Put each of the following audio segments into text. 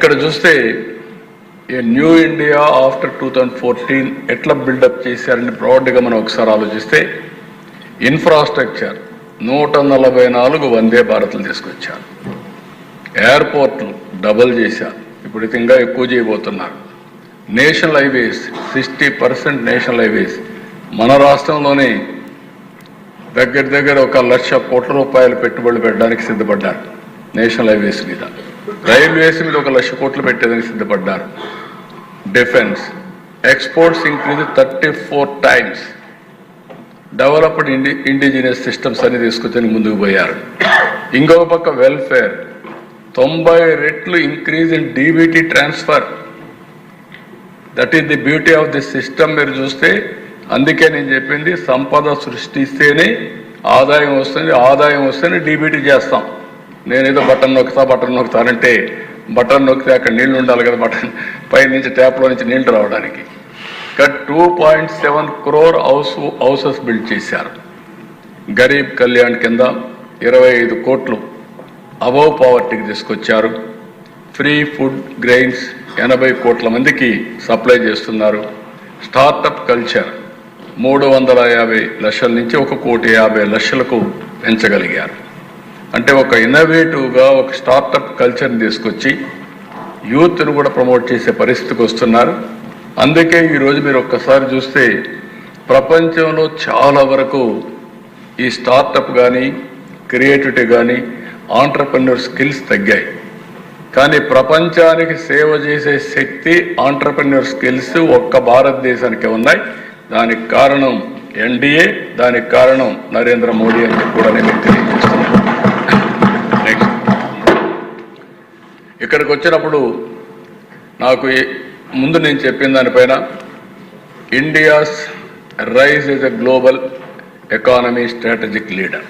ఇక్కడ చూస్తే a new India after 2014 ఎట్లా బిల్డప్ చేశారని బ్రాడ్గా మనం ఒకసారి ఆలోచిస్తే ఇన్ఫ్రాస్ట్రక్చర్ 144 వందే భారత్లు తీసుకొచ్చారు. ఎయిర్పోర్ట్లు డబుల్ చేశారు, ఇప్పుడు ఇంకా ఎక్కువ చేయబోతున్నారు. నేషనల్ హైవేస్ 60% నేషనల్ హైవేస్ మన రాష్ట్రంలోనే దగ్గర 1,00,000 కోట్ల రూపాయలు పెట్టుబడులు పెట్టడానికి సిద్ధపడ్డారు. నేషనల్ హైవేస్ మీద, రైల్వేస్ మీద 1,00,000 కోట్లు పెట్టేదానికి సిద్ధపడ్డారు. Defence exports increase 34 times. Developed indigenous systems అని తీసుకొచ్చి ముందుకు పోయారు. ఇంకొక పక్క వెల్ఫేర్ 90 రెట్లు increase in DBT transfer. That is the beauty of the system. మీరు చూస్తే అందుకే నేను చెప్పింది, సంపద సృష్టిస్తేనే ఆదాయం వస్తుంది, ఆదాయం వస్తేనే డీబీటీ చేస్తాం. నేనేదో బటన్ నొక్కుతానంటే బటన్ నొక్కితే అక్కడ నీళ్లు ఉండాలి కదా, బటన్ పై నుంచి ట్యాప్లో నుంచి నీళ్లు రావడానికి. ఇక్కడ 2.7 crore హౌసెస్ బిల్డ్ చేశారు. గరీబ్ కళ్యాణ్ కింద 25 కోట్లు అబవ్ పావర్టీకి తీసుకొచ్చారు. ఫ్రీ ఫుడ్ గ్రెయిన్స్ 80 కోట్ల మందికి సప్లై చేస్తున్నారు. స్టార్టప్ కల్చర్ 350 లక్షల నుంచి 1,50,00,000కు పెంచగలిగారు. అంటే ఒక ఇన్నోవేటివ్గా ఒక స్టార్టప్ కల్చర్ని తీసుకొచ్చి యూత్ను కూడా ప్రమోట్ చేసే పరిస్థితికి వస్తున్నారు. అందుకే ఈరోజు మీరు ఒక్కసారి చూస్తే ప్రపంచంలో చాలా వరకు ఈ స్టార్టప్ కానీ క్రియేటివిటీ కానీ ఆంటర్‌ప్రెన్యూర్ స్కిల్స్ తగ్గాయి. కానీ ప్రపంచానికి సేవ చేసే శక్తి ఆంటర్‌ప్రెన్యూర్ స్కిల్స్ ఒక్క భారతదేశానికి ఉన్నాయి. దానికి కారణం ఎన్డీఏ, దానికి కారణం నరేంద్ర మోడీ అని చెప్పి కూడా నేను తెలియజేస్తున్నాను. నెక్స్ట్ ఇక్కడికి వచ్చినప్పుడు నాకు ముందు నేను చెప్పిన దానిపైన India's rise as a global economy strategic leader,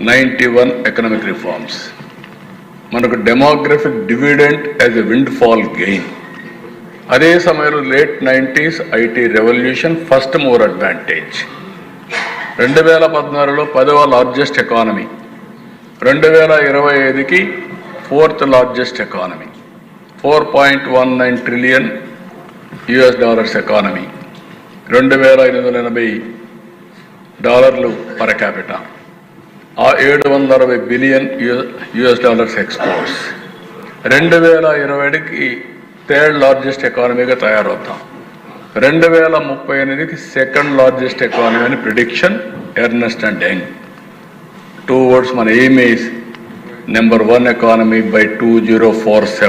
91 economic reforms, మనకు demographic dividend as a windfall gain. అదే సమయంలో late 90s IT revolution, first mover advantage. 2016లో 10వ లార్జెస్ట్ ఎకానమీ, 2025కి 4th largest economy, $4.19 trillion economy, $2,880 per capita, $760 billion exports. 2020కి 3rd largest ఎకానమీగా తయారవుతాం. 2038కి 2nd లార్జెస్ట్ ఎకానమీ అని prediction Ernst and Young. 2 words మన aim is number 1 economy by 2047.